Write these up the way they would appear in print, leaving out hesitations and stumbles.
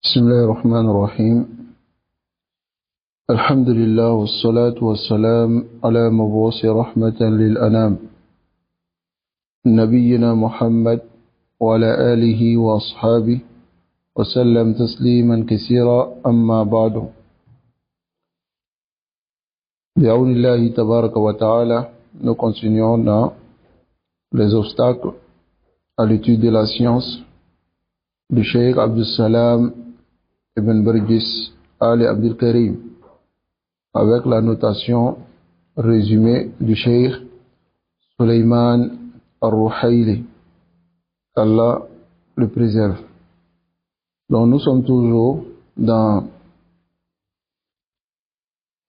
بسم الله الرحمن الرحيم. الحمد لله والصلاة والسلام على مبعوث رحمة للأنام نبينا محمد وعلى آله وأصحابه وسلم تسليما كثيرا. أما بعد، بعون الله تبارك وتعالى, nous continuons dans les obstacles à l'étude de la science du Cheikh Abdul Salam Ibn Barjis Ali Abdul Karim, avec la notation résumée du Cheikh Suleiman Al-Ruhaili, qu'Allah le préserve. Donc nous sommes toujours dans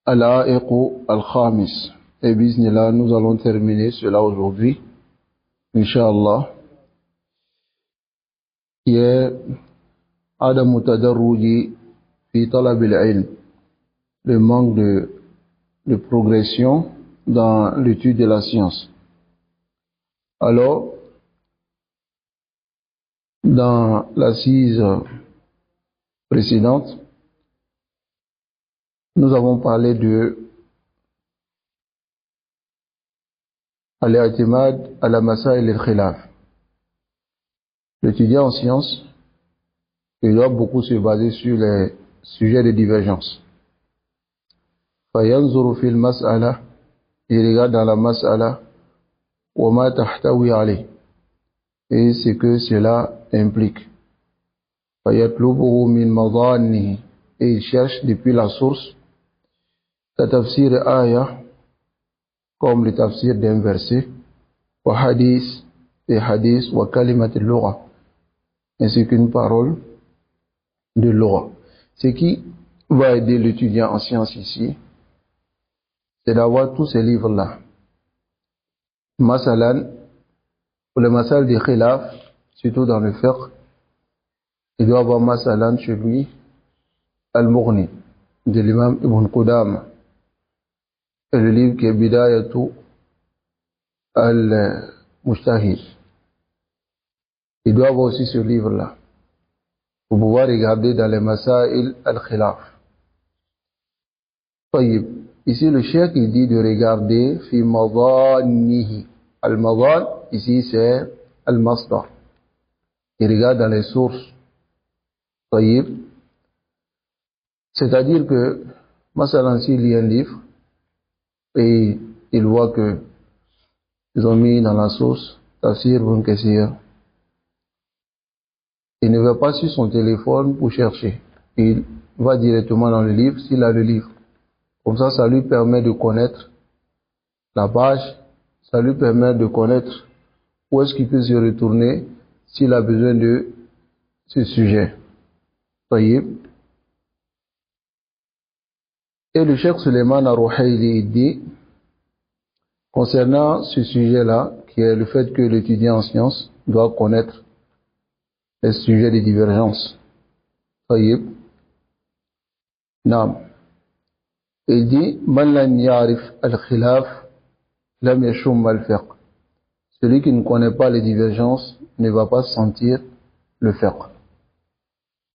Al-A'iq Al-Khamis, et bismillah, nous allons terminer cela aujourd'hui, Inch'Allah, qui est Adam Tadarruji fi Talab al-Ilm, le manque de progression dans l'étude de la science. Alors, dans l'assise précédente, nous avons parlé de al-i'timad ala masail al-khilaf. L'étudiant en sciences, il doit beaucoup se baser sur les sujets de divergence. فَيَنْظُرُ فِي الْمَسْأَلَةِ, il regarde dans la mas'ala وَمَا تَحْتَوِي عَلَيْهِ, et ce que cela implique. فَيَطْلُبُهُ مِنْ مَظَانِّهِ, et il cherche depuis la source كَتَفْسِيرِ آيَةٍ, comme le tafsir d'un verset, وَحَدِيث, et hadith, وَكَلِمَةِ اللُّغَةِ, ainsi qu'une parole de loi. Ce qui va aider l'étudiant en sciences ici, c'est d'avoir tous ces livres-là. Masalan, pour le masal de khilaf, surtout dans le fiqh, il doit avoir masalan chez lui Al-Mughni de l'imam Ibn Qudama, et le livre qui est Bidayatu Al-Mujtahid. Il doit avoir aussi ce livre-là pour pouvoir regarder dans les masail al-khilaf. Ici le cheikh il dit de regarder fi madanihi. Al-madan ici c'est al-masdar. Il regarde dans les sources. C'est-à-dire que masalan s'il lit un livre et il voit que ils ont mis dans la source Tafsir Ibn Kathir, il ne va pas sur son téléphone pour chercher. Il va directement dans le livre s'il a le livre. Comme ça lui permet de connaître la page, ça lui permet de connaître où est-ce qu'il peut se retourner s'il a besoin de ce sujet. Voyez. Et le Cheikh Suleiman Al-Ruhaili dit, concernant ce sujet-là, qui est le fait que l'étudiant en sciences doit connaître les sujets de divergence. Voyez. Naam. Il dit, Man lan ya'rif al-khilaf, lam yashum al-fiqh. Celui qui ne connaît pas les divergences ne va pas sentir le fiqh.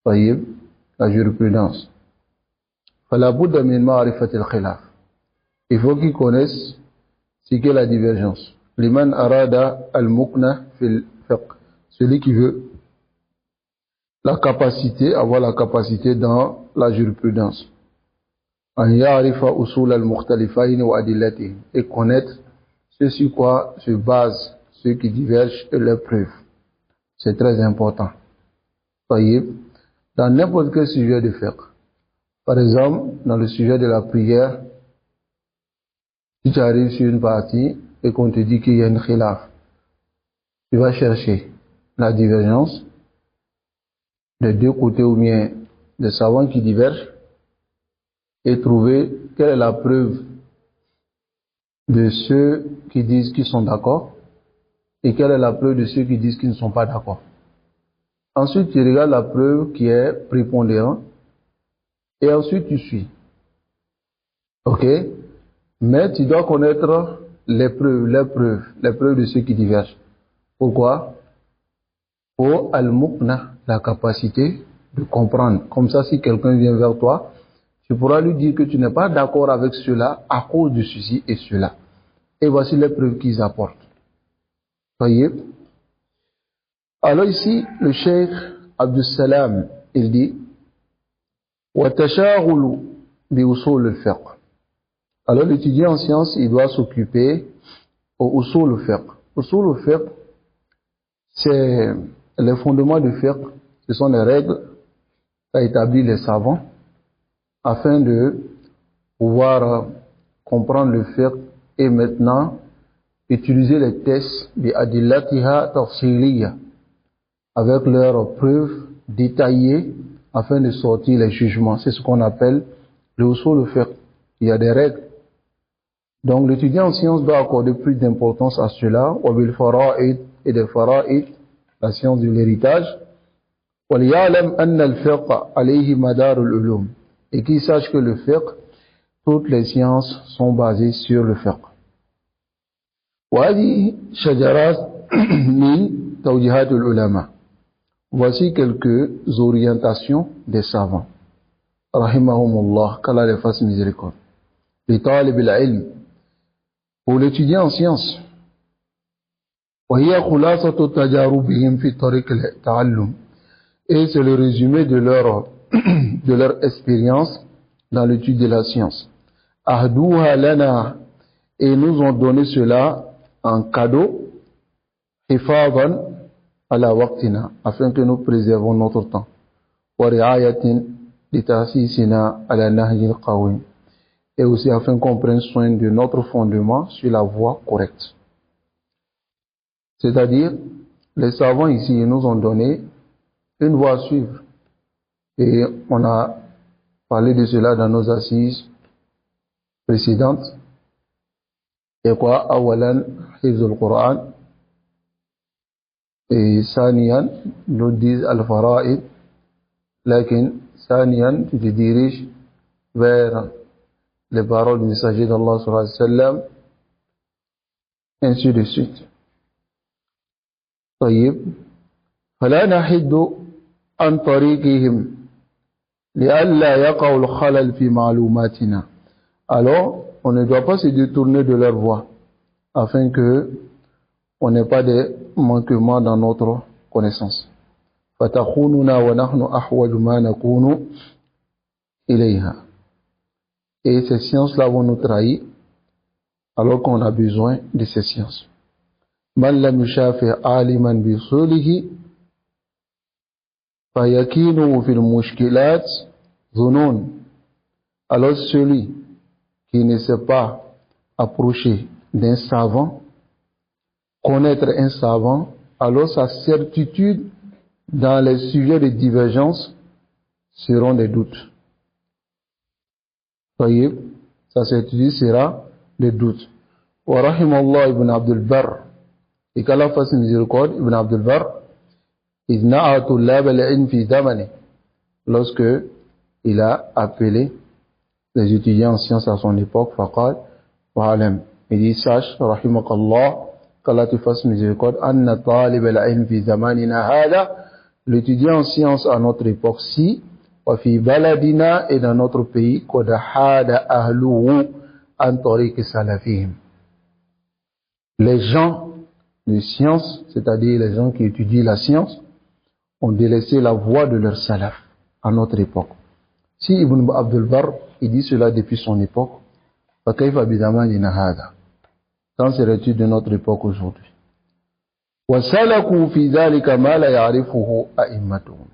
Voyez, la jurisprudence. Fala budda min ma'rifati al-khilaf. Il faut qu'il connaisse ce qu'est la divergence. Liman arada al-mukna fil fiqh. Celui qui veut la capacité, avoir la capacité dans la jurisprudence. An ya'rifa usul al-mukhtalifayn wa adillatihi, et connaître ce sur quoi se basent ceux qui divergent et leurs preuves. C'est très important. Voyez, dans n'importe quel sujet de fiqh, par exemple, dans le sujet de la prière, si tu arrives sur une partie et qu'on te dit qu'il y a une khilaf, tu vas chercher la divergence des deux côtés ou bien des savants qui divergent et trouver quelle est la preuve de ceux qui disent qu'ils sont d'accord et quelle est la preuve de ceux qui disent qu'ils ne sont pas d'accord. Ensuite, tu regardes la preuve qui est prépondérante et ensuite tu suis. Ok? Mais tu dois connaître les preuves de ceux qui divergent. Pourquoi? Pour al-muqna, la capacité de comprendre. Comme ça, si quelqu'un vient vers toi, tu pourras lui dire que tu n'es pas d'accord avec cela à cause de ceci et cela. Et voici les preuves qu'ils apportent. Voyez. Alors ici, le cheikh Abdus Salam, il dit وَتَشَاغُلُ بِأُصُولِ الْفِقْهِ. Alors l'étudiant en sciences, il doit s'occuper au usul al-fiqh. Usul al-fiqh, c'est les fondements du fiqh, ce sont les règles qu'a établi les savants afin de pouvoir comprendre le fiqh et maintenant utiliser les tests bi'adillatiha tafsiliya avec leurs preuves détaillées afin de sortir les jugements. C'est ce qu'on appelle le usul al-fiqh. Il y a des règles. Donc l'étudiant en sciences doit accorder plus d'importance à cela, wa bil fara'id et des fara'id, la science de l'héritage, wa liya'lam anna al-fiqh alayhi madar al-ulum, et qu'il sache que le fiqh, toutes les sciences sont basées sur le fiqh. Wa hadi shajarat min tawjihat al-ulama. Voici quelques orientations des savants. Rahimahumullah, qu'Allah les fasse miséricorde. Li talib al-ilm, pour l'étudiant en sciences, وهي خلاصة تجاربهم في طريق التعلم, et c'est le résumé de leur expérience dans l'étude de la science. أهدوها لنا, et nous ont donné cela en cadeau, حفاظا على وقتنا, afin que nous préservons notre temps, ورعاية لتأسيسنا على نهج القويم, et aussi afin qu'on prenne soin de notre fondement sur la voie correcte. C'est-à-dire, les savants ici nous ont donné une voie à suivre. Et on a parlé de cela dans nos assises précédentes. Et quoi? Awalan, hifzul Qur'an. Et Saniyan, nous disent al-fara'id. Lakin, Saniyan, tu te diriges vers les paroles du messager d'Allah sallallahu alayhi wa sallam, ainsi de suite. طيب فلا نحد عن طريقهم لئلا يقع الخلل في معلوماتنا. Alors on ne doit pas se détourner de leur voie afin que on n'ait pas de manquements dans notre connaissance. فتخوننا ونحن أحوج ما نكون إليها. Et ces sciences-là vont nous trahir alors qu'on a besoin de ces sciences. Man lam yushafi aliman bi usulihi fa yakinu fil mushkilat dhunun. Alors celui qui ne sait pas approcher d'un savant, connaître un savant, alors sa certitude dans les sujets de divergence seront des doutes. طيب, sa certitude sera des doutes. Wa rahimallah ibn Abdul Barr, et qu'Allah fasse miséricorde, ibn Abdul Barr, idh na'a tullab al-ilm fi zamani, lorsque il a appelé les étudiants en sciences à son époque, faqal wa alam, il dit sache, rahimakallah, qu'Allah te fasse miséricorde, anna talib al-ilm fi zamanina hada, l'étudiant en sciences à notre époque-ci, wa fi baladina, et dans notre pays, qad hada ahluhu an tariq salafihim. Les gens de science, c'est-à-dire les gens qui étudient la science, ont délaissé la voie de leur salaf à notre époque. Si Ibn Abdul Barr, il dit cela depuis son époque, فَكَيْفَ بِزَمَانِنَا هَذَا, dans ces études de notre époque aujourd'hui. وَسَلَكُوا فِي ذَلِكَ مَا لَا يَعْرِفُهُ أَئِمَّتُهُم.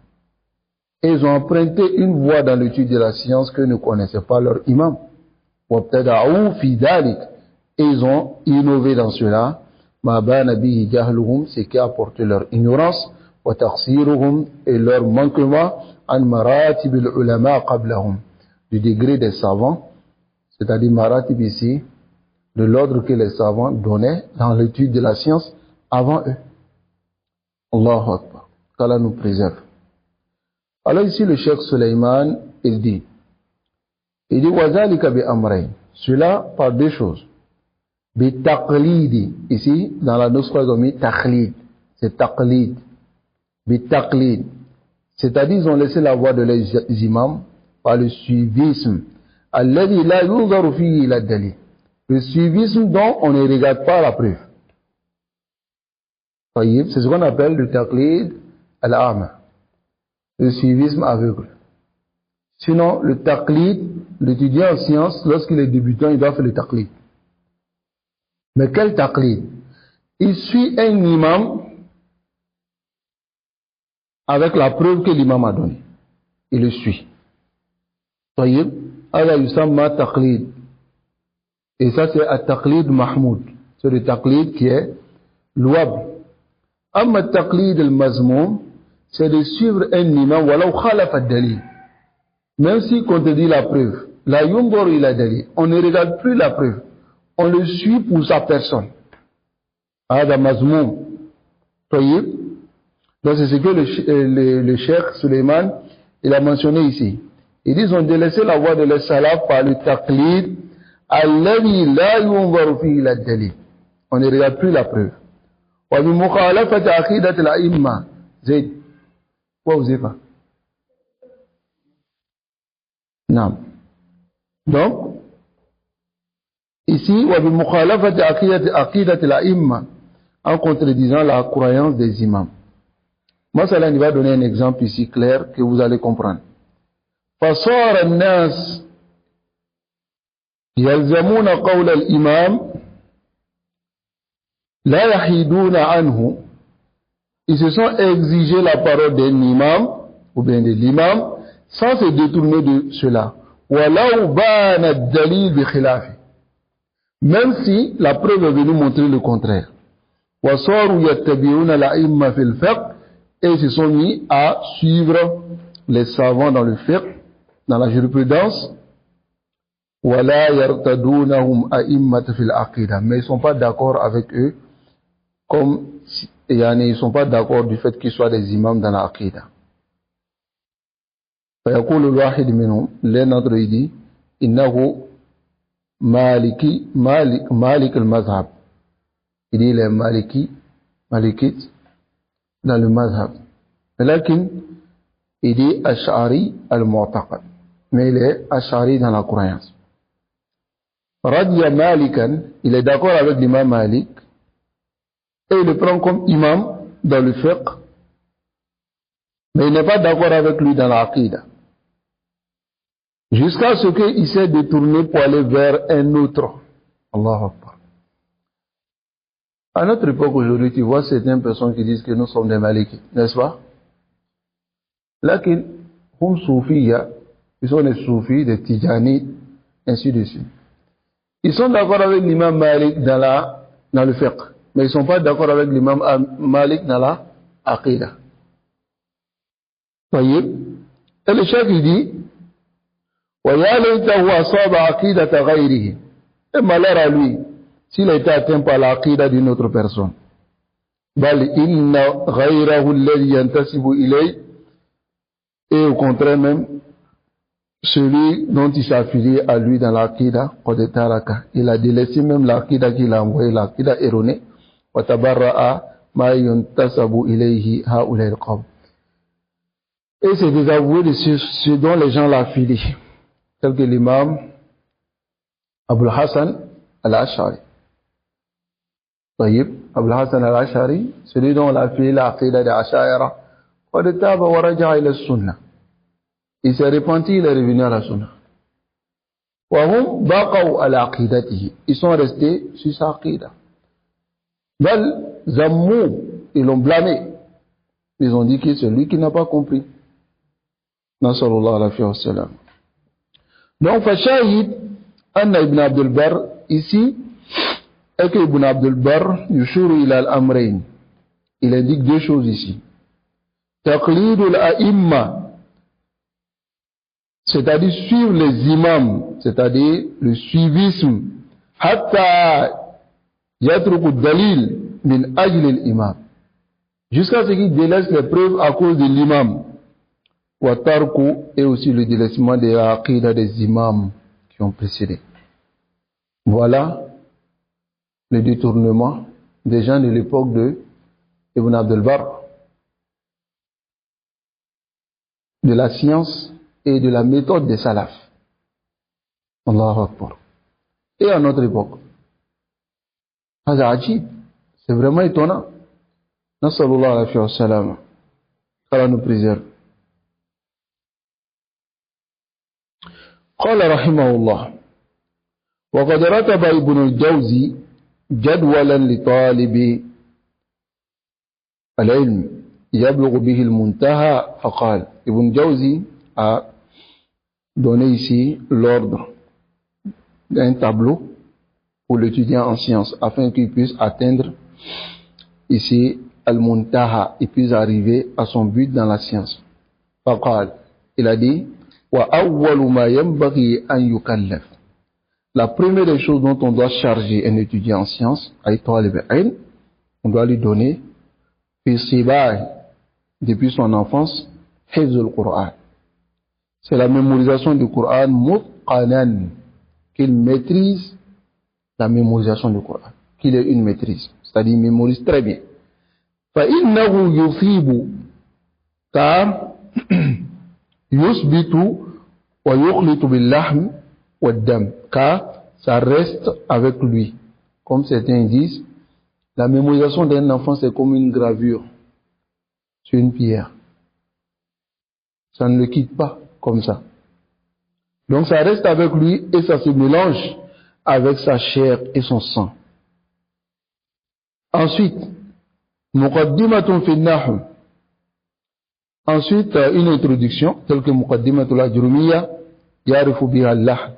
Et ils ont emprunté une voie dans l'étude de la science que ne connaissait pas leur imam. وَابْتَدَعُوا فِي ذَلِكَ. Et ils ont innové dans cela. مَا بَانَ بِهِ جَهْلُهُم, c'est qui a apporté leur ignorance, وَتَقْصِيرُهُم, et leur manquement, عَنْ مَرَاتِبِ الْعُلَمَاء قَبْلَهُم, du degré des savants, c'est-à-dire maratib ici, de l'ordre que les savants donnaient dans l'étude de la science avant eux. Allahu Akbar, qu'Allah nous préserve. Alors ici le Cheikh Suleiman, il dit وَذَلِكَ بِأَمْرَيْنِ, cela par deux choses. Bitaqlid, ici dans la nuskha ils ont mis taqlid, c'est taqlid. Bitaqlid, C'est-à-dire, ils ont laissé la voie de les imams par le suivisme. Alladhi la yunzaru fihi ila dalil. Le suivisme dont on ne regarde pas la preuve. C'est ce qu'on appelle le taqlid al-a'ma. Le suivisme aveugle. Sinon, le taqlid, l'étudiant en sciences, lorsqu'il est débutant, il doit faire le taqlid. Mais quel taqlid? Il suit un imam avec la preuve que l'imam a donnée. Il le suit. طيب هذا يسمى تقليد. Et ça c'est un taqlid mahmoud. C'est le taqlid qui est louable. أما التقليد المذموم, c'est de suivre un imam ولو خالف الدليل. Même si contredit la preuve. La yunzur ila dalil. On ne regarde plus la preuve. On le suit pour sa personne. هذا مذموم. طيب. Donc c'est ce que le cheikh Suleiman il a mentionné ici. Ils disent on délaissé la voie de les salaf par le taqlid alladhi la yunzaru fihi ila dalil. On ne regarde plus la preuve. Wa bi mukhalafati aqidati al-a'imma. Zaid. Quoi vous avez pas? Non. Donc ici wa bi mukhalafati aqidati al-a'imma, en contredisant la croyance des imams. Moi, cela va donner un exemple ici clair que vous allez comprendre. فصار الناس يلزمون قول الإمام لا يحيدون عنه. Ils se sont exigés la parole d'un imam ou bien de l'imam sans se détourner de cela. ولو بان الدليل بخلافه. Même si la preuve est venue montrer le contraire. وصاروا يتبعون الأئمة في الفقه. Et ils se sont mis à suivre les savants dans le fiqh, dans la jurisprudence. وَلَا يَرْتَدُونَهُمْ أَئِمَّةً فِي الْعَقِيدَةِ. Mais ils ne sont pas d'accord avec eux, comme ils ne sont pas d'accord du fait qu'ils soient des imams dans l'aqida. فيقول الواحد منهم, l'un d'entre eux dit, إنه مالك المذهب. Il dit les malikites dans le mazhab. لكن il dit Ash'ari al-Mu'taqad. Mais il est Ash'ari dans la croyance. Radiya Malikan, il est d'accord avec l'imam Malik et il le prend comme imam dans le fiqh, mais il n'est pas d'accord avec lui dans l'aqida. Jusqu'à ce qu'il s'est détourné pour aller vers un autre. Allahu Akbar. À notre époque aujourd'hui, tu vois certaines personnes qui disent que nous sommes des Malikites, n'est-ce pas? Lakin, hum soufiyya, ils sont des soufis, des tijanites, ainsi de suite. Ils sont d'accord avec l'imam Malik dans le fiqh, mais ils ne sont pas d'accord avec l'imam Malik dans la aqidah. Voyez? Et le cheikh il dit, وَيَا لَيْتَهُ أَصَابَ عَقِيدَةَ غَيْرِهِ. Et malheur à lui, s'il a été atteint par l'aqidah d'une autre personne. بَلْ إِنَّ غَيْرَهُ الَّذِي يَنْتَسِبُ إِلَيْهِ. Et au contraire même, celui dont il s'est affilié à lui dans l'aqidah, il a délaissé même l'aqidah qu'il a envoyé, l'aqidah erronée. وَتَبَرَّأَ مَا يُنْتَسَبُ إِلَيْهِ هَؤُلَاءِ الْقَوْمِ. Et c'est désavoué de ce dont les gens l'affilient, tel que l'imam Abul Hassan al-Ash'ari. Abul Hassan al-Ash'ari, celui dont on l'a affilié l'aqidah de Ash'aira. Il s'est repenti, il est revenu à la sunna. Ils sont restés sur sa aqidah. Ils l'ont blâmé. Ils ont dit que c'est lui qui n'a pas compris. Nasallallahu alayhi wa sallam. Donc, Fashahid, Anna ibn Abdul Barr, ici, est que Ibn Abdul Barr, yushuru ila al-amrayn. Il indique deux choses ici. Taqlid al-a'imma, c'est-à-dire suivre les imams, c'est-à-dire le suivisme, hatta yatruku dalil min ajli al-imam, jusqu'à ce qu'il délaisse les preuves à cause de l'imam. Wa tarku, et aussi le délaissement de l'aqidah des imams qui ont précédé. Voilà le détournement des gens de l'époque de Ibn Abdul Barr. de la science et de la méthode des salafs. Allahu Akbar. Et à notre époque. C'est vraiment étonnant. Nasallallahu alayhi wa sallam. qu'Allah nous préserve. قال رحمه الله وقد رتب ابن الجوزي جدولا لطالب العلم يبلغ به المنتهى فقال Ibn Jawzi a donné ici l'ordre d'un tableau pour l'étudiant en sciences afin qu'il puisse atteindre ici al-muntaha, il puisse arriver à son but dans la science. فقال, il a dit وأول ما ينبغي أن يكلف. La première des choses dont on doit charger un étudiant en sciences, on doit lui donner depuis son enfance, Hifzul Qur'an. C'est la mémorisation du Coran mutqanan, qu'il maîtrise la mémorisation du Coran, qu'il ait une maîtrise, c'est-à-dire il mémorise très bien. فإنه يصيب car يثبت ويخلط باللحم والدم, car ça reste avec lui. Comme certains disent, la mémorisation d'un enfant c'est comme une gravure sur une pierre. Ça ne le quitte pas comme ça. Donc ça reste avec lui et ça se mélange avec sa chair et son sang. Ensuite, muqaddimatun fi an-nahw. Ensuite, une introduction telle que muqaddimatul ajrumiyya ya'rifu biha al-lahn,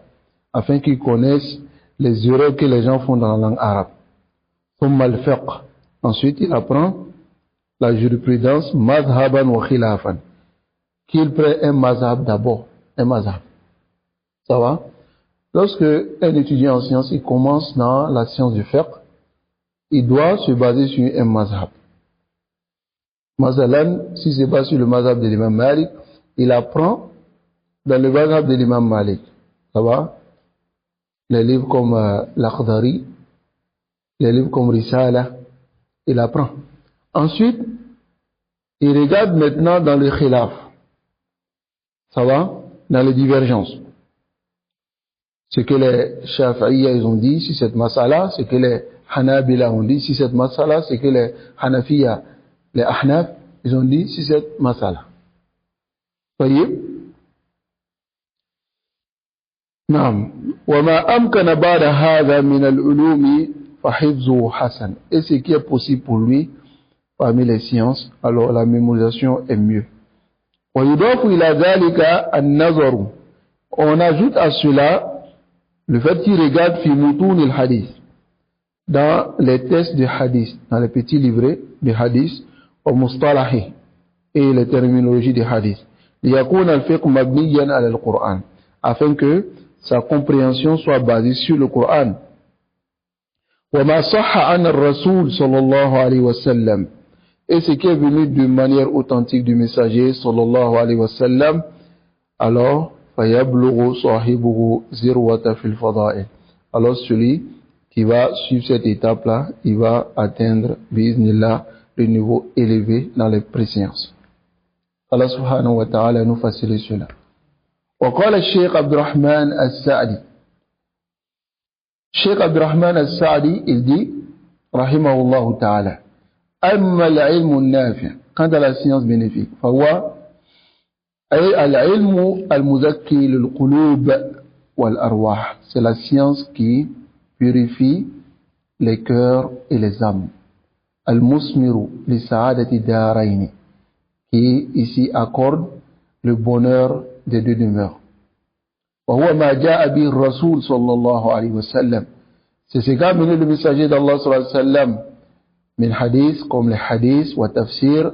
afin qu'ils connaissent les erreurs que les gens font dans la langue arabe. Thumma al-fiqh. Ensuite, il apprend la jurisprudence madhaban wa khilafan. Qu'il prenne un mazhab d'abord, un mazhab. Ça va? Lorsque un étudiant en sciences, il commence dans la science du fiqh, il doit se baser sur un mazhab. Masalan, si c'est pas sur le mazhab de l'imam Malik, il apprend dans le mazhab de l'imam Malik. Ça va? Les livres comme l'Akhdari, les livres comme Risala, il apprend. Ensuite, il regarde maintenant dans le khilaf. Ça va? Dans les divergences. Ce que les Shafi'iyya ils ont dit, si cette masala, ce que les Hanabila ont dit, si cette masala, ce que les Hanafiya, les Ahnaf, ils ont dit, si cette masala. Voyez? Naam. وما أمكن بعد هذا من العلوم فحفظه حسن. Et ce qui est possible pour lui parmi les sciences, alors la mémorisation est mieux. ويضاف إلى ذلك النظر. On ajoute à cela le fait qu'il regarde fi mutun al-hadith, dans les textes de hadith, dans les petits livrets de hadith, au mustalahi et les terminologies de hadith, liyakun al-fiqh mabniyan ala al-Qur'an, afin que sa compréhension soit basée sur le Coran. وما صح عن الرسول صلى الله عليه وسلم. Et ce qui est venu de manière authentique du messager sallallahu alayhi wa sallam, alors فَيَبْلُغُ صَاحِبُهُ زِرْوَةَ فِي الْفَضَائِلِ. Alors celui qui va suivre cette étape-là, il va atteindre bi'iznillah le niveau élevé dans les présciences. Allah subhanahu wa ta'ala nous facilite cela. وقال الشيخ عبد الرحمن السعدي. Cheikh Abdurrahman al-Sa'di, il dit, rahimahullah ta'ala, أما العلم النافع, quant à la science bénéfique, فهو أي العلم المزكي للقلوب والأرواح, c'est la science qui purifie les cœurs et les âmes. المثمر لسعادة الدارين, qui ici accorde le bonheur des deux demeures. وهو ما جاء به الرسول صلى الله عليه وسلم, c'est ce qu'a mené le messager d'Allah صلى الله عليه وسلم, من hadith comme les hadiths, wa tafsir,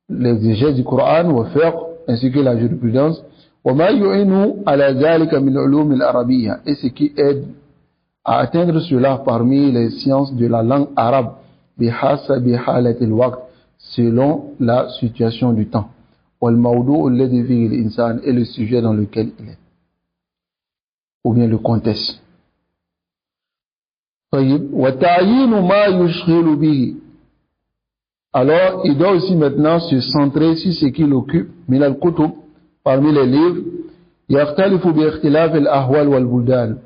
l'exégèse du Coran, wa fiqh, ainsi que la jurisprudence, wa ma yu'inu ala dhalika min ulum al-arabiyya, et ce qui aide à atteindre cela parmi les sciences de la langue arabe, bihasabi halat al-waqt, selon la situation du temps, wal mawdu' alladhi fihi al-insan, et le sujet dans lequel il est, ou bien le contexte. طيب وتعيين ما يشغل به, Alors, il doit aussi maintenant se centrer sur ce qu'il occupe, min al-kutub, parmi les livres, يختلف باختلاف الأحوال والبلدان,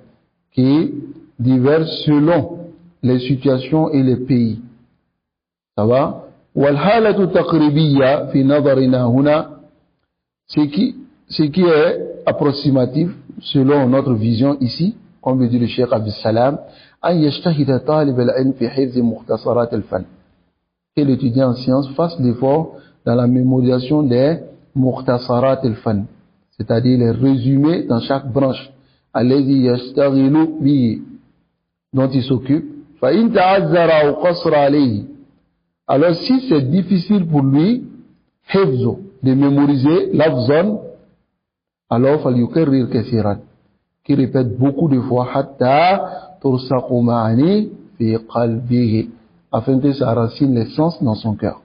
qui divergent selon les situations et les pays. Ça va? والحالة التقريبية في نظرنا هنا, ce qui est approximatif selon notre vision ici, comme le dit le Cheikh Abdel Salam, أن يجتهد طالب العلم في حفظ مختصرات الفن. Que l'étudiant en sciences fasse l'effort dans la mémorisation des mukhtasarat al-fan, c'est-à-dire les résumés dans chaque branche, alladhi yashtaghilu bihi, dont il s'occupe. Fa in ta'azzara ou qasra alayhi. Alors si c'est difficile pour lui, hifzu, de mémoriser lafzan, alors falyukarrir kathiran, qui répète beaucoup de fois, hatta tursaqu ma'ani fi qalbihi, afin que ça racine les sens dans son cœur.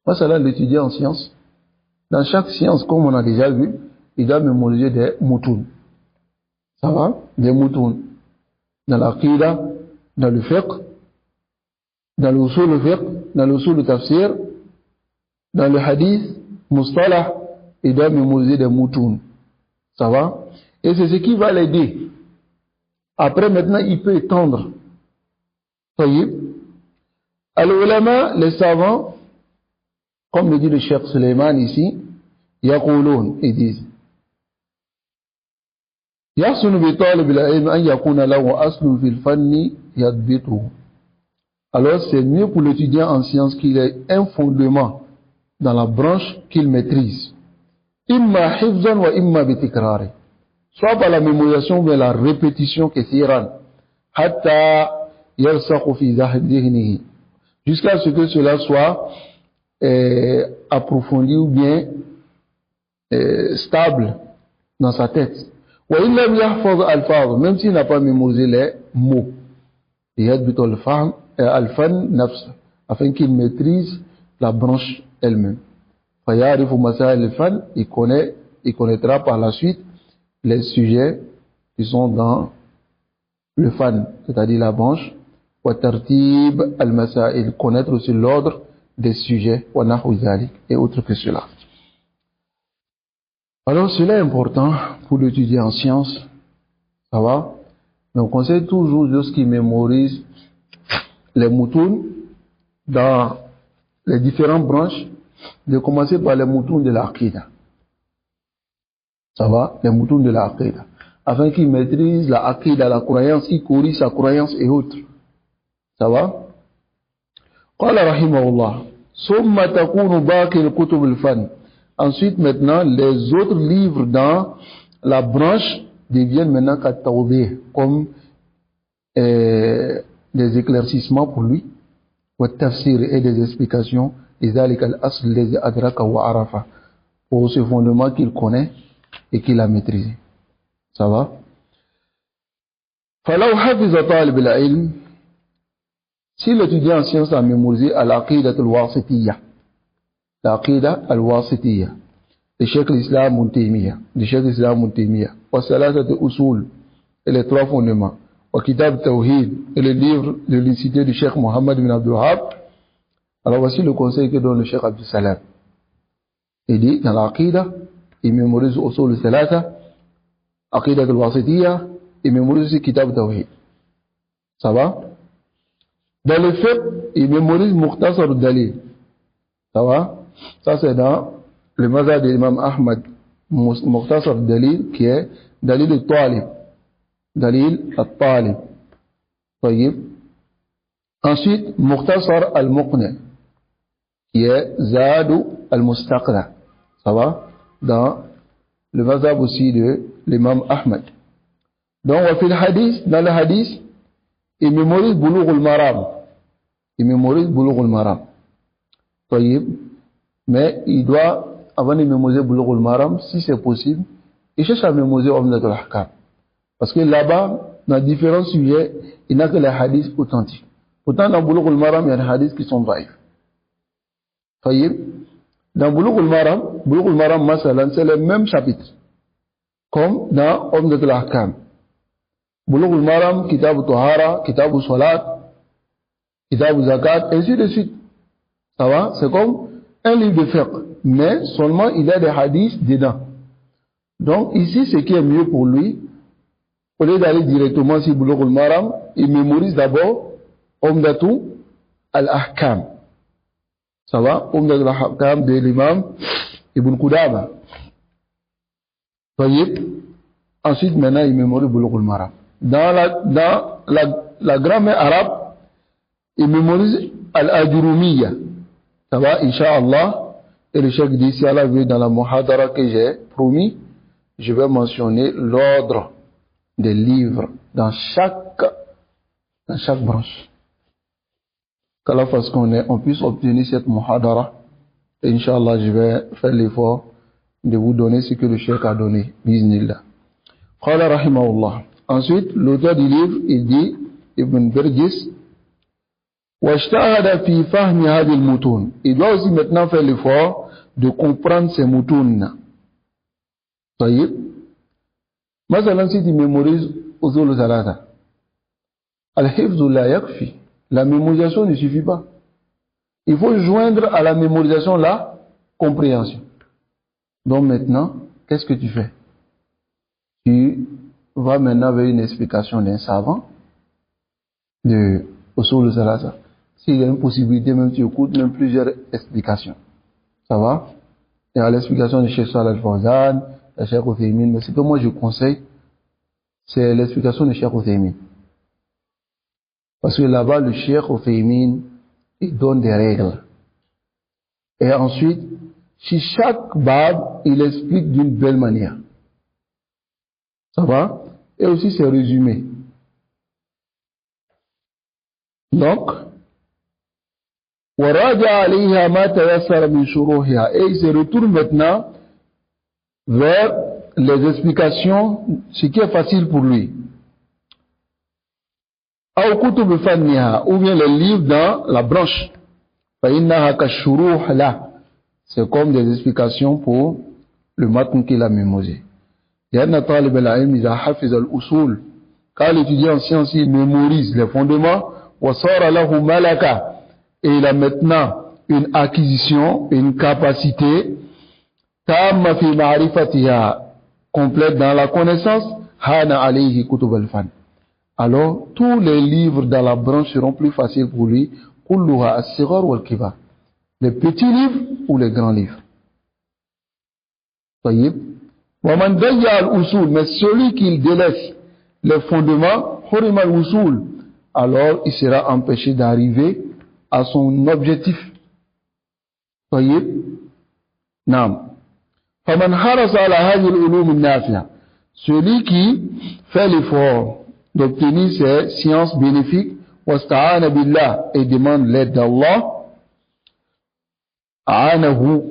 Moi, c'est là l'étudiant en sciences. Dans chaque science, comme on a déjà vu, il doit mémoriser des moutouns. Ça va? Des moutouns. Dans l'aqida, dans le fiqh, dans l'usul fiqh, dans l'usul tafsir, dans le hadith, mustalah, il doit mémoriser des moutouns. Ça va? Et c'est ce qui va l'aider. Après, maintenant, il peut étendre. Voyez? Al-ulama, les savants, comme le dit le Cheikh Suleiman ici, yaqouloun, ils disent, yahsunu bi talib al-ilm an yakuna lahu aslun fil fanni yadbituhu. Alors c'est mieux pour l'étudiant en sciences qu'il ait un fondement dans la branche qu'il maîtrise. Imma hifzan wa imma bi tikrari. Soit par la mémorisation ou la répétition kathiran, hatta yarsakhu fi dhihnihi, jusqu'à ce que cela soit approfondi ou bien stable dans sa tête. Même s'il n'a pas mémorisé les mots, afin qu'il maîtrise la branche elle-même. Il connaîtra par la suite les sujets qui sont dans le fan, c'est-à-dire la branche. Connaître aussi l'ordre des sujets et autres que cela. Alors cela est important pour l'étudier en sciences, ça va? Mais on conseille toujours lorsqu'il mémorise les moutouns dans les différentes branches, de commencer par les moutouns de l'aqida. Ça va? Les moutouns de l'aqida. Afin qu'il maîtrise la aqida, la croyance, qu'il corrige sa croyance et autres. Ça va? قال رحمه الله ثم تكون باقي الكتب الفن. Ensuite maintenant les autres livres dans la branche deviennent maintenant comme des éclaircissements pour lui, والتفسير et des explications, لذلك الأصل الذي أدركه وعرفه, pour ce fondement qu'il connaît et qu'il a maîtrisé. Ça va? فلو حفظ طالب العلم, si l'étudiant en sciences a mémorisé al-aqida al-wasitiyya, l'aqida al-wasitiyya, le Cheikh l'Islam Ibn Taymiyyah, wa salasat usul, et les trois fondements, wa kitab tawhid, et le livre de l'unicité du Cheikh Mohammed bin Abdul Wahhab, alors voici le conseil que donne le Cheikh Abdel Salam. Il dit, dans l'aqida, il mémorise usul salasa, aqida al-wasitiyya, il mémorise aussi kitab tawhid. Ça va? Dans le fait, il mémorise Mukhtasar al-Dalil. Ça va? Ça c'est dans le mazhab de l'imam Ahmad, Mukhtasar al-Dalil, qui est Dalil al-Talib. Dalil al-Talib. Ensuite, Mukhtasar al-Muqni, qui est Zadu al-Mustaqna. Ça va? Dans le mazhab aussi de l'imam Ahmad. Donc, dans le hadith, il mémorise Bulugh al-Maram. Mais il doit, avant de mémoriser Bulugh al-Maram, si c'est possible, il cherche à mémoriser Umdat al-Ahkam. Parce que là-bas, dans différents sujets, il n'y a que les hadiths authentiques. Pourtant, dans Bulugh al-Maram, il y a des hadiths qui sont daïfs. Dans Bulugh al-Maram, masalan, c'est le même chapitre. Comme dans Umdat al-Ahkam. Bulugh al-Maram, Kitab al-Tahara, Kitab al-Salat, Kitab al-Zakat, et ainsi de suite. Ça va? C'est comme un livre de fiqh, mais seulement il y a des hadiths dedans. Donc ici, ce qui est mieux pour lui, au lieu d'aller directement sur Bulugh al-Maram, il mémorise d'abord Umdatu al-Ahkam. Ça va? Umdatu al-Ahkam de l'imam Ibn Qudama. Ensuite, maintenant, il mémorise Bulugh al-Maram. Dans la grammaire arabe, il mémorise Al-Ajurumiyya. Ça va, Inch'Allah. Et le cheikh dit, si Allah veut, dans la muhadara que j'ai promis, je vais mentionner l'ordre des livres dans chaque branche. Qu'Allah fasse qu'on puisse obtenir cette muhadara. Et Inch'Allah, je vais faire l'effort de vous donner ce que le cheikh a donné. Biznillah. Qala rahimahullah. Ensuite, l'auteur du livre, il dit, Ibn Birjis, وَاجْتَهَدَ فِي فَهْمِ هَذِهِ الْمُتُونِ. Il doit aussi maintenant faire l'effort de comprendre ces moutounes. Taïb. مثلا si tu mémorises usul salata, al-hifzu la yakfi. La mémorisation ne suffit pas. Il faut joindre à la mémorisation la compréhension. Donc maintenant, qu'est-ce que tu fais? Tu vas maintenant vers une explication d'un savant de usul salata. S'il y a une possibilité, même tu écoutes même plusieurs explications. Ça va? Il y a l'explication de Cheikh Salih Al-Fawzan, de Cheikh Uthaymin, mais ce que moi je conseille, c'est l'explication de Cheikh Uthaymin. Parce que là-bas, le Cheikh Uthaymin, il donne des règles. Et ensuite, si chaque bab, il explique d'une belle manière. Ça va? Et aussi, c'est résumé. Donc, وراجع عليها ما تيسر من شروحها. Et il se retourne maintenant vers les explications, ce qui est facile pour lui. أو كتب فنها, ou bien les livres dans la branche. فإنها كالشروح là. C'est comme des explications pour le matin qu'il a mémorisé. لأن طالب العلم إذا حفظ الأصول, quand l'étudiant en sciences il mémorise les fondements, وصار له ملكة, et il a maintenant une acquisition, une capacité tamma fi ma'rifatiha, complète dans la connaissance, hana alayhi kutub al-fan. Alors tous les livres dans la branche seront plus faciles pour lui, kulluha as-sighar wal-kibar, les petits livres ou les grands livres. Tayyib. Wa man dayya al-usul, mais celui qui délaisse les fondements, hurima al-usul, alors il sera empêché d'arriver à son objectif. Tayyib. Naam. Faman harasa ala hadhihi al-ulum an-nafi'a, celui qui fait l'effort d'obtenir ces sciences bénéfiques, wasta'ana billah, et demande l'aide d'Allah, a'anahu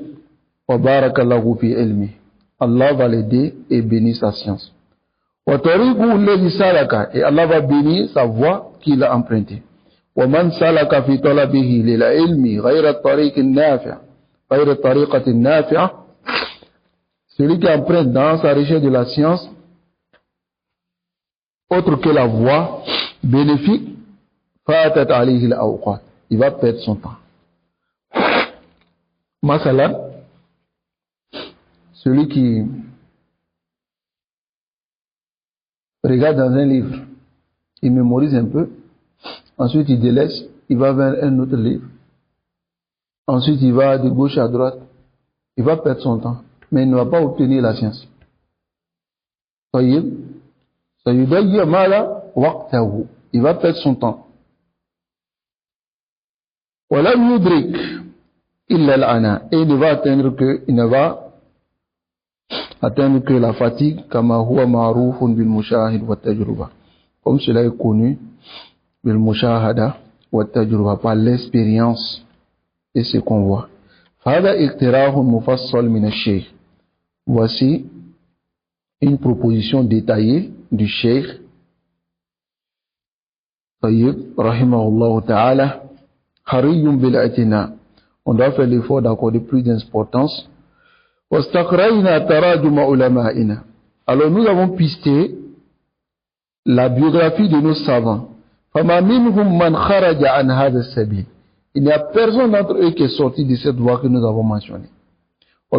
wa barakallahu fi ilmi. Allah va l'aider et bénir sa science. Wa tariqu alladhi salaka, et Allah va bénir sa voie qu'il a empruntée. ومن سلك في طلبه للعلم غير الطريق النافع غير الطريقة النافعة, celui qui emprunte dans sa recherche de la science autre que la voie bénéfique, fatat alayhi al-awqat, il va perdre son temps. Masalan, celui qui regarde dans un livre, il mémorise un peu, ensuite il délaisse, il va vers un autre livre. Ensuite il va de gauche à droite. Il va perdre son temps. Mais il ne va pas obtenir la science. Il va perdre son temps. Et il ne va atteindre que la fatigue, comme cela est connu, بالمشاهدة والتجربة, par l'expérience et ce qu'on voit. فهذا اقتراح مفصل من الشيخ. Voici une proposition détaillée du Cheikh طيب رحمه الله تعالى. حري بالاعتناء, on doit faire l'effort d'accorder plus d'importance. واستقرينا تراجم علمائنا, alors nous avons pisté la biographie de nos savants. فما منهم من خرج عن هذا السبيل, Il n'y a personne d'entre eux qui est sorti de cette voie que nous avons mentionnée. C'est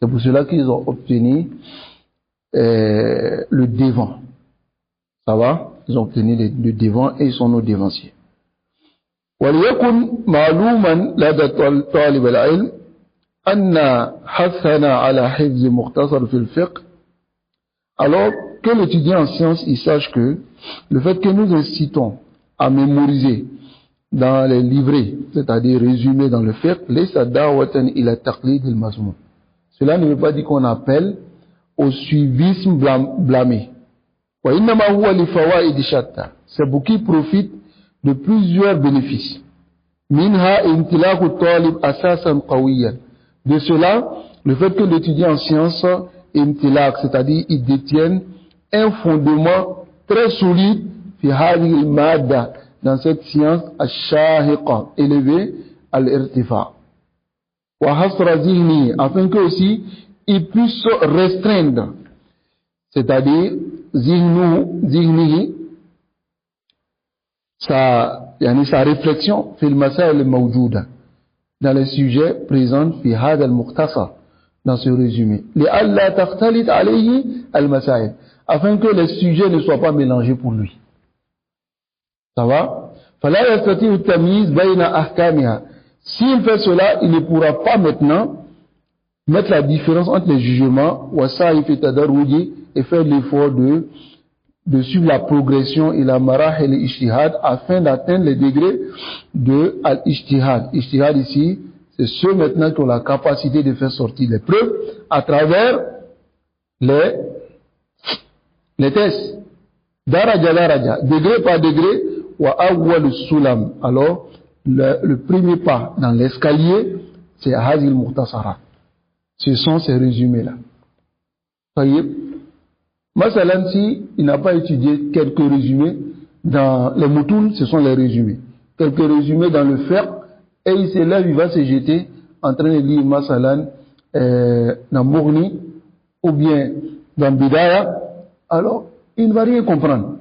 pour cela qu'ils ont obtenu le devant. Ça va? Ils ont obtenu le devant et ils sont nos devanciers. وليكن معلوما لدى طالب العلم أن حثنا على حفظ مختصر في الفقه. Alors que l'étudiant en sciences il sache que le fait que nous incitons à mémoriser dans les livrets, c'est-à-dire résumés dans le fiqh, laysa da'watan ila taqlid al-mazmum. Cela ne veut pas dire qu'on appelle au suivisme blâmé. Wa innama huwa li fawaid shatta. C'est pour qui profite de plusieurs bénéfices. Minha intilaqu talib asasan qawiyan. De cela, le fait que l'étudiant en sciences intilaq, c'est-à-dire il détienne un fondement très solide fi hadhihi al-madda, dans cette science ash-shahiqa, élevée à l'irtifa. Wa hasra zihni, afin que aussi il puisse restreindre, c'est-à-dire zihnihi, sa réflexion fi al-masail al-mawjouda, dans les sujets présents fi hada al-mukhtasar, dans ce résumé. Li'alla takhtalit alayhi al-masail, afin que les sujets ne soient pas mélangés pour lui. Ça va? Fala yastati at-tamyiz bayna ahkamiha. S'il fait cela, il ne pourra pas maintenant mettre la différence entre les jugements wa sa'if tadarruji et faire l'effort de suivre la progression et la marahil ijtihad afin d'atteindre les degrés de al-ijtihad. Ijtihad ici, c'est ceux maintenant qui ont la capacité de faire sortir les preuves à travers les tests. Daraja daraja, degré par degré, wa awwal sulam. Alors, le premier pas dans l'escalier, c'est Hazil Mukhtasara. Ce sont ces résumés-là. Voyez, Masalan, si il n'a pas étudié quelques résumés dans les moutouns, ce sont les résumés. Quelques résumés dans le fiqh, et il s'élève, il va se jeter en train de lire Masalan dans Mourni ou bien dans Bidaya, alors il ne va rien comprendre.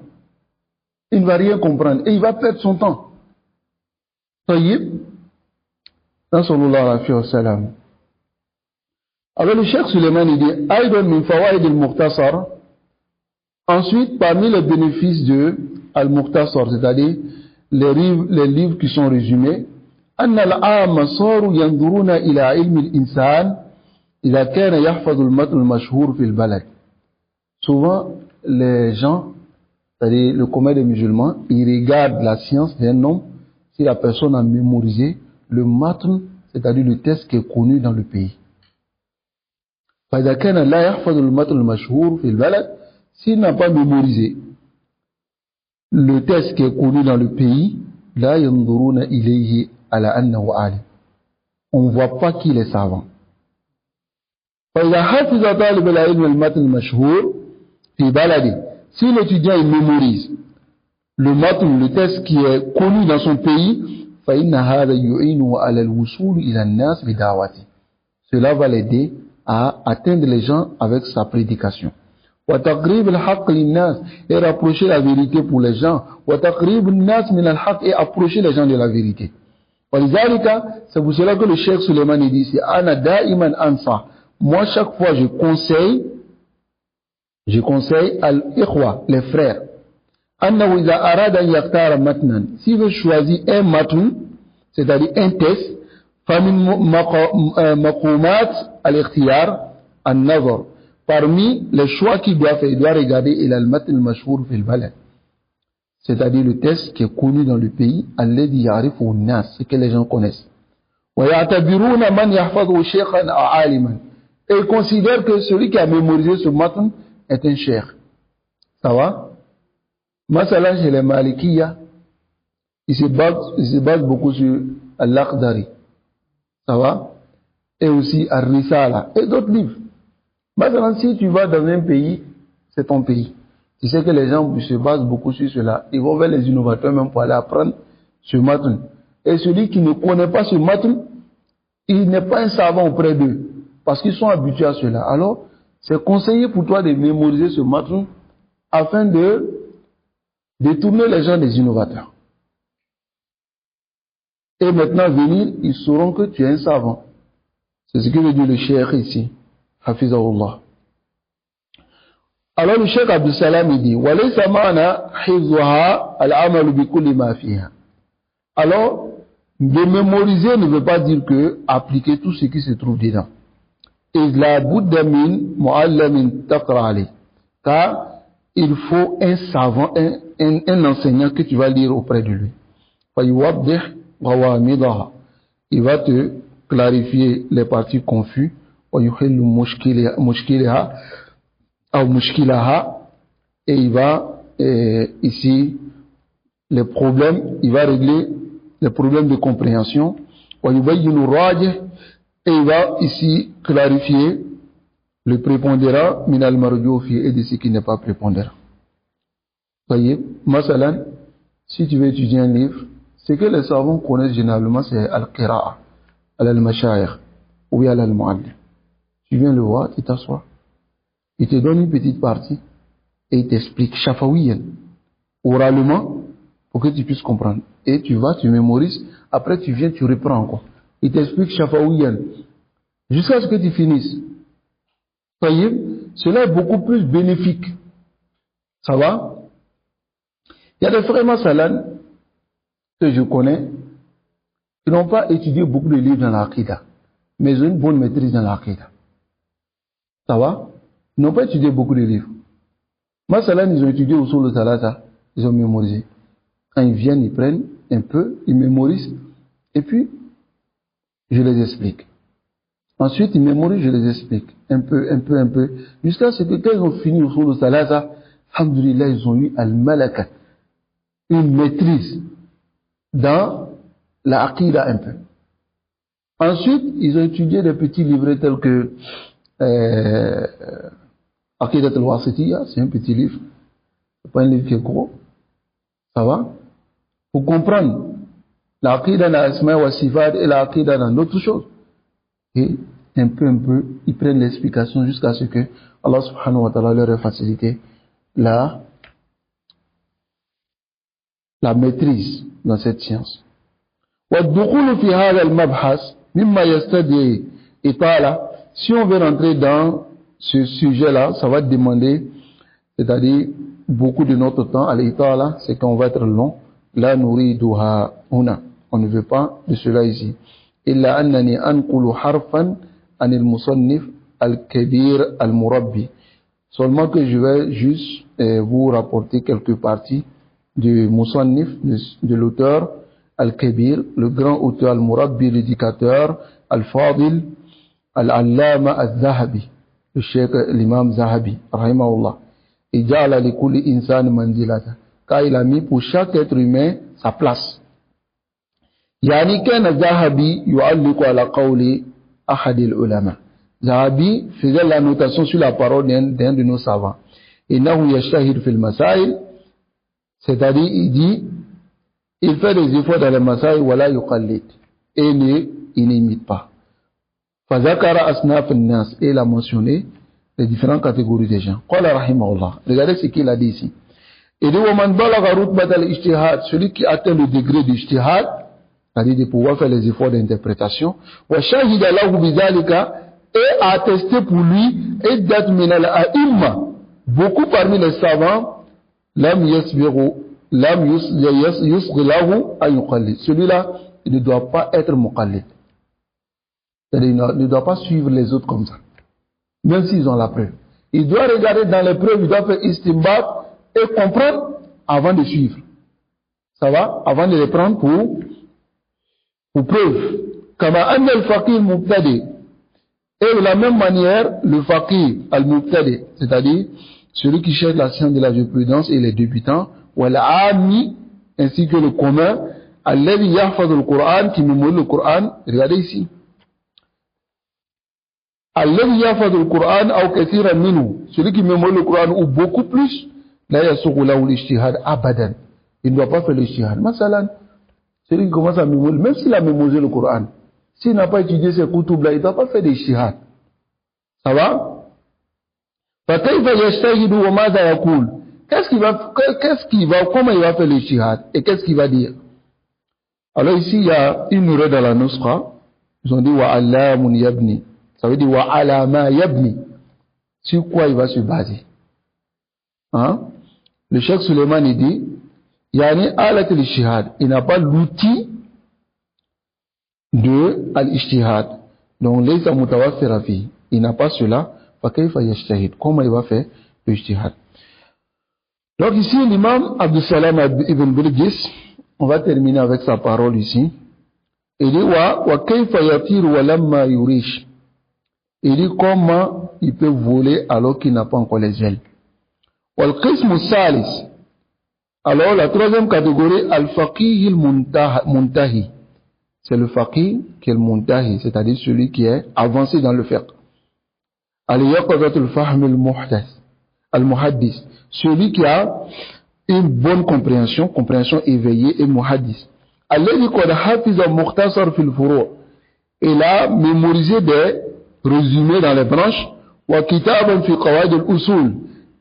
Il ne va rien comprendre et il va perdre son temps. Tayyib, sallallahu alayhi wa sallam. Alors le Cheikh Suleiman il dit Aïdan min fawaid al-mukhtasar. Ensuite, parmi les bénéfices de al-mukhtasar, c'est-à-dire les livres qui sont résumés, أن العام صاروا ينظرون إلى علم الإنسان إذا كان يحفظ المتن المشهور في البلد. Souvent, les gens, c'est-à-dire le commun des musulmans, ils regardent la science d'un homme si la personne a mémorisé le matn, c'est-à-dire le texte qui est connu dans le pays. فإذا كان لا يحفظ المتن المشهور في البلد, s'il n'a pas mémorisé le texte qui est connu dans le pays, لا ينظرون إليه على أنه عالم. On ne voit pas qu'il est savant. فإذا حفظ طالب العلم المتن المشهور في بلده, si l'étudiant il mémorise le matn, le texte qui est connu dans son pays, فإن هذا يعينه على الوصول إلى الناس بدعوته. Cela va l'aider à atteindre les gens avec sa prédication. وتقريب الحق للناس, et rapprocher la vérité pour les gens. وتقريب الناس من الحق, et approcher les gens de la vérité. ولذلك, c'est pour cela que le Cheikh Suleiman dit ici, أنا دائما أنصح, moi chaque fois je conseille al-ikhwa, les frères, أنه إذا أراد أن يختار متنا, s'il veut choisir un matn, c'est-à-dire un texte, فمن مقومات الاختيار النظر, parmi les choix qu'il doit faire, il doit regarder إلى المتن المشهور في البلد, c'est-à-dire le texte qui est connu dans le pays, الذي يعرفه الناس, ce que les gens connaissent. ويعتبرون من يحفظه شيخا أو عالما, et ils considèrent que celui qui a mémorisé ce matn est un cheikh. Ça va? Masalan, chez les Malikiya, ils se basent beaucoup sur Al-Akhdari. Ça va? Et aussi Al-Risala. Et d'autres livres. Masalan, si tu vas dans un pays, c'est ton pays. Tu sais que les gens se basent beaucoup sur cela. Ils vont vers les innovateurs même pour aller apprendre ce matn. Et celui qui ne connaît pas ce matn, il n'est pas un savant auprès d'eux. Parce qu'ils sont habitués à cela. Alors, c'est conseillé pour toi de mémoriser ce matn afin de détourner les gens des innovateurs. et maintenant venir, ils sauront que tu es un savant. C'est ce que veut dire le cheikh ici. Hafizahullah. Alors le cheikh Abdul Salam il dit walaysa ma'na hifdhuha al-amalu bi kulli ma fiha. Alors de mémoriser ne veut pas dire que appliquer tout ce qui se trouve dedans. إذ لا بد من معلم تقرأ عليه. Car il faut un savant, un enseignant que tu vas lire auprès de lui. فيوضح غوامضها. Il va te clarifier les parties confuses. ويحل مشكلها أو مشكلها. Et il va ici les problèmes, il va régler les problèmes de compréhension. ويبين الراجح. Et il va ici clarifier le prépondérant min al-marju fi et de ce qui n'est pas prépondérant. Voyez, masalan, si tu veux étudier un livre, ce que les savants connaissent généralement, c'est al-qira'a, al-mashayikh, ou bien al-mu'allim. Tu viens le voir, tu t'assois, il te donne une petite partie, et il t'explique, shafawiyan, oralement, pour que tu puisses comprendre. Et tu vas, tu mémorises, après tu viens, tu reprends encore. Il t'explique shafawiyan, jusqu'à ce que tu finisses. Voyez, cela est beaucoup plus bénéfique. Ça va? Il y a des frères Masalan que je connais qui n'ont pas étudié beaucoup de livres dans l'Aqida, mais ils ont une bonne maîtrise dans l'Aqida. Ça va? Ils n'ont pas étudié beaucoup de livres. Masalan, ils ont étudié au sol de Salata, ils ont mémorisé. Quand ils viennent, ils prennent un peu, ils mémorisent, et puis je les explique. Ensuite, ils mémorisent, je les explique. Un peu. Jusqu'à ce que quand ils ont fini au sol de Salata, alhamdulillah, ils ont eu al-malaka, une maîtrise dans la aqida un peu. Ensuite, ils ont étudié des petits livrets tels que Aqidat al-Wasitiyya, c'est un petit livre. C'est pas un livre qui est gros. Ça va? Pour comprendre l'aqida dans l'asma wa sifat et l'aqida dans d'autres choses. Et un peu, ils prennent l'explication jusqu'à ce que Allah subhanahu wa ta'ala leur ait facilité la maîtrise dans cette science. والدخول في هذا المبحث مما يستدعي إطالة. Si on veut rentrer dans ce sujet-là, ça va demander, c'est-à-dire beaucoup de notre temps. Al-Itala, c'est qu'on va être long. La nuriduha huna. On ne veut pas de cela ici. إلا أنني أنقل حرفا عن المصنف الكبير المربي. Seulement que je vais juste vous rapporter quelques parties du Musannif, de l'auteur Al-Kabir, le grand auteur Al-Murabbi, l'éducateur Al-Fadil, Al-Allama Al-Zahabi, le cheikh l'imam Zahabi, rahimahullah. Il ja'ala li kulli insan manzilata, car il a mis pour chaque être humain sa place. Yani kana Zahabi yu'alliqu ala qawli ahad al-ulama. Zahabi faisait la notation sur la parole d'un de nos savants. Innahu yashtahid fil masail, c'est-à-dire il dit, il fait des efforts dans les masail wala yuqallid, et il n'imite pas. Fazakara asnaf an-nas, et il a mentionné les différentes catégories des gens. Qala rahimahullah, regardez ce qu'il a dit ici. Il dit waman balagha rutbat al-ijtihad, celui qui atteint le degré d'ijtihad, c'est-à-dire de pouvoir faire les efforts d'interprétation, wa shahida lahu bidhalika, et a attesté pour lui, et dat min al-a'imma, beaucoup parmi les savants, lam yasbiru, lam yusghilahu an yuqallid. Celui-là, il ne doit pas être muqallid. C'est-à-dire, il ne doit pas suivre les autres comme ça. Même s'ils ont la preuve. Il doit regarder dans les preuves, il doit faire istimbat et comprendre avant de suivre. Ça va? Avant de les prendre pour preuve. Kama anna al-faqih mubtadi. Et de la même manière, le faqih al-mubtadi, c'est-à-dire celui qui cherche la science de la jurisprudence et les débutants, ou al-ami, ainsi que le commun, alladhi yahfaz al-Qur'an, qui mémorise le Coran, regardez ici. Alladhi yahfaz al-Qur'an, ou kathiran minhu, celui qui mémorise le Coran, ou beaucoup plus, la yasughu lahu al-ijtihad abadan. Il ne doit pas faire l'ijtihad. Masalan, celui qui commence à mémoriser, même s'il a mémorisé le Coran, s'il n'a pas étudié ses kutub là, il ne doit pas faire des ijtihad. Ça va? Qu'est-ce qu'il va, comment il va faire le ijtihad et qu'est-ce qu'il va dire? Alors ici, il y a une erreur dans la nusra. Ils ont dit wa alamun yabni. Ça veut dire wa alama yabni. Sur quoi il va se baser? Hein? Le Cheikh Suleiman il dit yani alat al-ijtihad. Il n'a pas l'outil de al-ijtihad. Donc laysa mutawaffira fi. Il n'a pas cela. Fa kayfa yajtahid? Comment il va faire le ijtihad? Donc ici l'imam Abdus Salam ibn Bilqis, on va terminer avec sa parole ici. Il dit wa kayfa yatir wa lamma yurish. Il dit comment il peut voler alors qu'il n'a pas encore les ailes. Wal qismu salis. Alors la troisième catégorie, al-faqih al-muntahi. C'est le faqih qui est le muntahi, c'est-à-dire celui qui est avancé dans le fiqh. Al-yaqadat al-fahm al-muhaddis. Celui qui a une bonne compréhension éveillée et muhaddis. Alladhi qad hafiza mukhtasar fil furu'. Il a mémorisé des résumés dans les branches. Wa kitaban fi qawaid al-usul.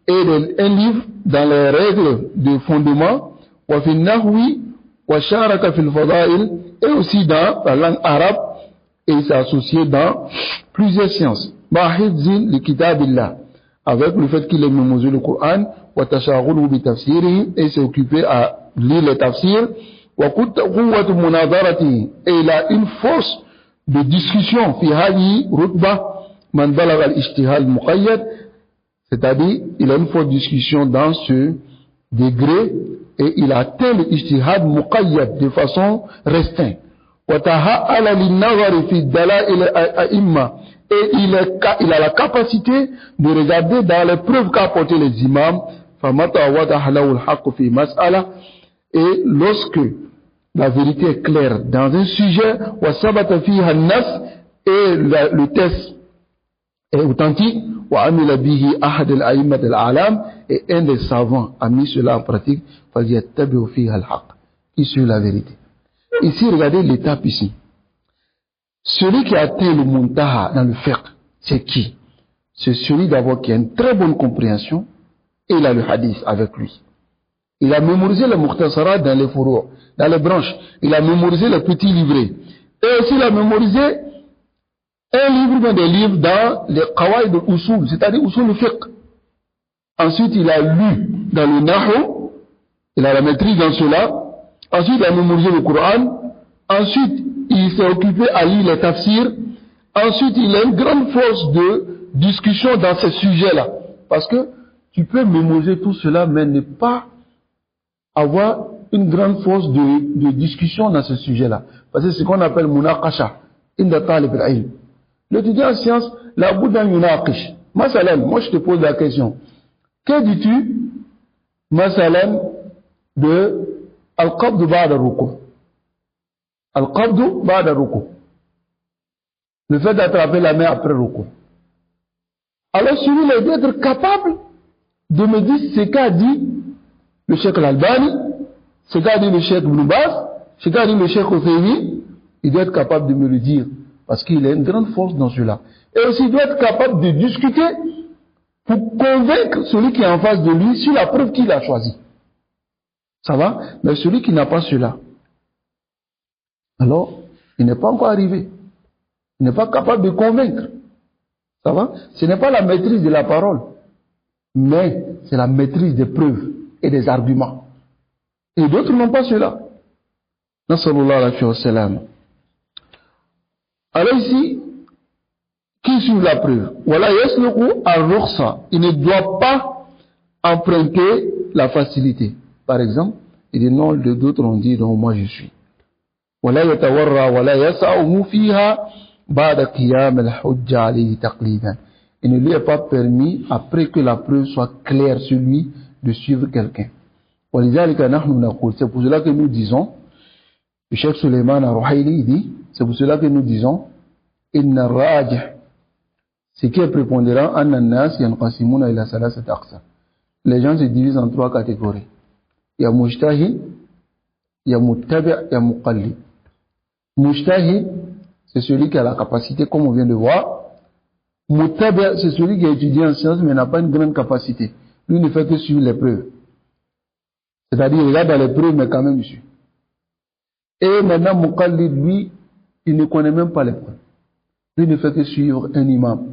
Et un livre dans les règles de fondement. Wa fi nahwi wa sharaka fil fadail. Et aussi dans la langue arabe. Et il s'est associé dans plusieurs sciences. Ma hifzin li kitabillah. Avec le fait qu'il ait mémorisé le Coran. Wa tashaghulu bi tafsirihi. Et s'est occupé à lire les tafsirs. Wa quwwatu munadarati. Et il a une force de discussion. Fi hadi rutba man balagha al-ijtihad muqayyad. C'est-à-dire, il a une forte discussion dans ce degré et il a atteint le ijtihad muqayyad de façon restreinte. Et il a la capacité de regarder dans les preuves qu'a apporté les imams. Et lorsque la vérité est claire dans un sujet, et le test est authentique, et un des savants a mis cela en pratique, qui suit la vérité. Ici, regardez l'étape ici. Celui qui a atteint le muntaha dans le fiqh, c'est qui? C'est celui d'abord qui a une très bonne compréhension et il a le hadith avec lui. Il a mémorisé le mukhtasara dans les furu', dans les branches. Il a mémorisé les petits livrets. Et aussi il a mémorisé un livre, des livres dans les qawaid de usul, c'est-à-dire usul le fiqh. Ensuite, il a lu dans le nahu, il a la maîtrise dans cela. Ensuite, il a mémorisé le Coran. Ensuite, il s'est occupé à lire les tafsirs. Ensuite, il a une grande force de discussion dans ces sujets-là. Parce que tu peux mémoriser tout cela, mais ne pas avoir une grande force de discussion dans ce sujet-là. Parce que c'est ce qu'on appelle munaqasha, inda talib al-ilm. L'étudiant en sciences, la bouddha yunaqish. Masalan, moi je te pose la question. Que dis-tu, masalan, de al-qabdu ba'da ruku? Al-qabdu ba'da ruku. Le fait d'attraper la main après ruku. Alors celui-là doit être capable de me dire ce qu'a dit le Cheikh Al-Albani, ce qu'a dit le Cheikh Ibn Baz, ce qu'a dit le Cheikh Othaymi. Il doit être capable de me le dire. Parce qu'il a une grande force dans cela. Et aussi, il doit être capable de discuter pour convaincre celui qui est en face de lui sur la preuve qu'il a choisie. Ça va? Mais celui qui n'a pas cela, alors, il n'est pas encore arrivé. Il n'est pas capable de convaincre. Ça va? Ce n'est pas la maîtrise de la parole, mais c'est la maîtrise des preuves et des arguments. Et d'autres n'ont pas cela. Nassallallahu alayhi wa sallam. Alors ici, qui suit la preuve? Voilà, yasluku ar-rukhsa. Il ne doit pas emprunter la facilité. Par exemple, il dit non, les d'autres ont dit non, moi je suis. Voilà, yatawarra, voilà, yasa'uhu fiha ba'da qiyam al-hujja alayhi taqlidan. Il ne lui est pas permis, après que la preuve soit claire sur lui, de suivre quelqu'un. C'est pour cela que nous disons, le Cheikh Suleiman al-Ruhaili dit, c'est pour cela que nous disons, inna rajih, ce qui est prépondérant, anna nas yanqasimuna ila salasat aqsa. Les gens se divisent en trois catégories. Il y a mujtahid, il y a muttabi', il y a muqallid. Mujtahid, c'est celui qui a la capacité, comme on vient de voir. Muttabi', c'est celui qui a étudié en sciences, mais n'a pas une grande capacité. Lui ne fait que suivre les preuves. C'est-à-dire, il regarde dans les preuves, mais quand même il suit. Et maintenant, Muqallid, lui, il ne connaît même pas les preuves. Lui ne fait que suivre un imam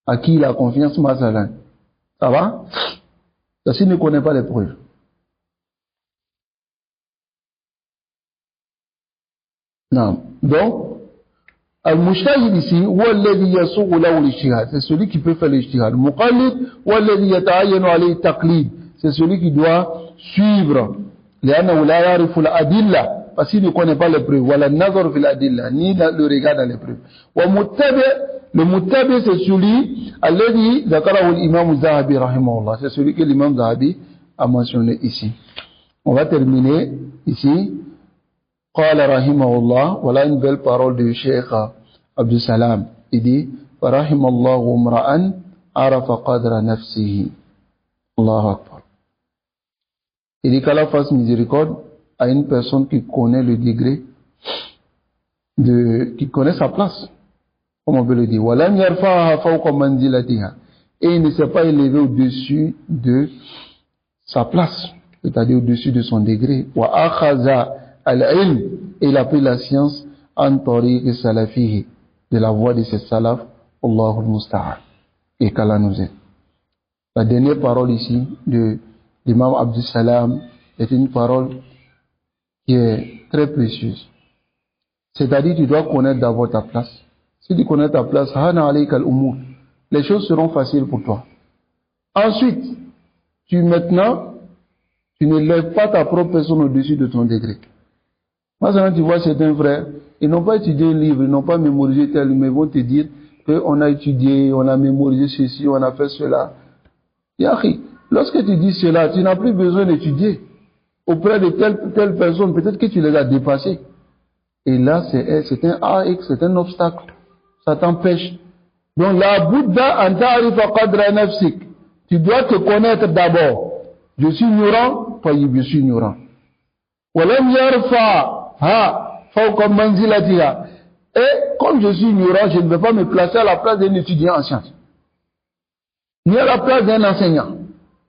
à qui il a confiance, masalan. Ça va? Parce qu'il ne connaît pas les preuves. Non. Donc, Al-Mujtahid ici, c'est celui qui peut faire l'ijtihad. Muqallid, c'est celui qui doit suivre. Parce qu'il ne connaît pas les preuves. Ni le regard dans les preuves. Le muttabi, c'est celui, c'est celui que l'imam Zahabi a mentionné ici. On va terminer ici. قال رحمه الله, voilà une belle parole du Cheikh Abdul Salam. Il dit رحم الله امرأ عرف قدر نفسه. Allahu Akbar. Il dit qu'Allah fasse miséricorde à une personne qui connaît le degré qui connaît sa place, comme on peut le dire. ولم يرفعها فوق منزلتها. Et il ne s'est pas élevé au-dessus de sa place, c'est-à-dire au-dessus de son degré. وأخذ al-ilm, et il a pris la science en tariq salafihi, de la voie de ses salaf. Allahul musta'an. Et qu'Allah nous aide. La dernière parole ici de l'imam Abdul Salam est une parole qui est très précieuse. C'est-à-dire, tu dois connaître d'abord ta place. Si tu connais ta place, les choses seront faciles pour toi. Ensuite, tu ne lèves pas ta propre personne au-dessus de ton degré. Maintenant, tu vois certains frères, ils n'ont pas étudié un livre, ils n'ont pas mémorisé tel, mais ils vont te dire qu'on a étudié, on a mémorisé ceci, on a fait cela. Yahi, lorsque tu dis cela, tu n'as plus besoin d'étudier auprès de telle personne, peut-être que tu les as dépassés. Et là, c'est un AX, c'est un obstacle. Ça t'empêche. Donc, la Bouddha en ta'arifa qadra nafsik. Tu dois te connaître d'abord. Je suis ignorant, je suis ignorant. Walam yarfa. Et comme je suis ignorant, je ne vais pas me placer à la place d'un étudiant en sciences, ni à la place d'un enseignant,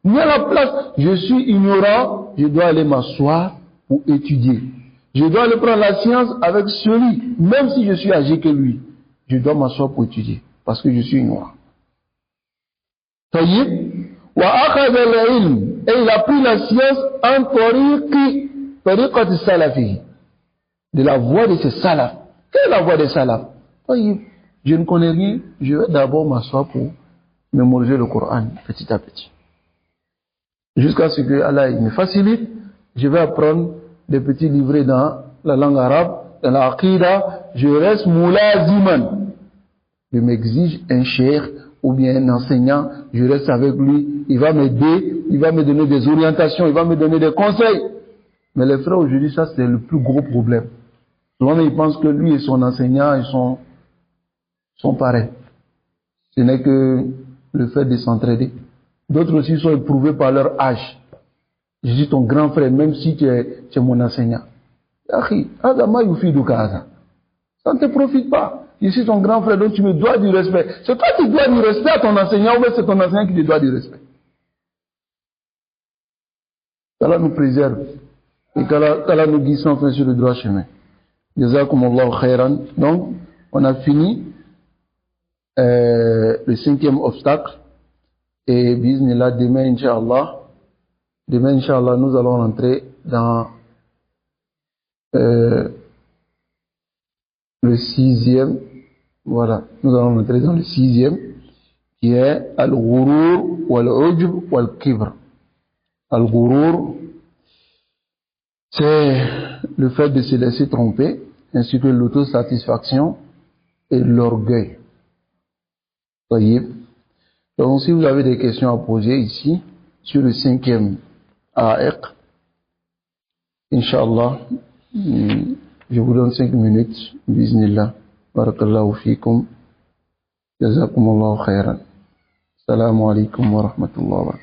ni à la place. Je suis ignorant, je dois aller m'asseoir pour étudier. Je dois aller prendre la science avec celui, même si je suis âgé que lui, je dois m'asseoir pour étudier, parce que je suis ignorant. Et il a pris la science en tariqat salafi, de la voie de ces salafs. Quelle est la voie des salafs? Je ne connais rien, je vais d'abord m'asseoir pour mémoriser le Coran petit à petit. Jusqu'à ce que Allah me facilite, je vais apprendre des petits livrets dans la langue arabe, dans la aqidah, je reste moulaziman. Je m'exige un cheikh ou bien un enseignant, je reste avec lui, il va m'aider, il va me donner des orientations, il va me donner des conseils. Mais les frères aujourd'hui, ça c'est le plus gros problème. Souvent, ils pensent que lui et son enseignant, ils sont pareils. Ce n'est que le fait de s'entraider. D'autres aussi sont éprouvés par leur âge. Je suis ton grand frère, même si tu es mon enseignant. Ça ne te profite pas. Je suis ton grand frère, donc tu me dois du respect. C'est toi qui dois du respect à ton enseignant, ou c'est ton enseignant qui te doit du respect. qu'Allah nous préserve et qu'Allah nous guide sans fin sur le droit chemin. Jazakumullahu khairan. Donc, on a fini le 5e obstacle. Et bismillah, demain, Inch'Allah, nous allons rentrer dans le 6e. Voilà, nous allons rentrer dans le 6e, qui est Al-Ghurur wal-Ujub wal-Kibr. Al-Ghurur, c'est le fait de se laisser tromper, ainsi que l'autosatisfaction et l'orgueil. Voyez. Donc, si vous avez des questions à poser ici, sur le 5e AEC, Inch'Allah, je vous donne 5 minutes, bismillah. Barakallahu fikum. Jazakumullahu khairan. Assalamu alaikum wa rahmatullahi wa barakatuh.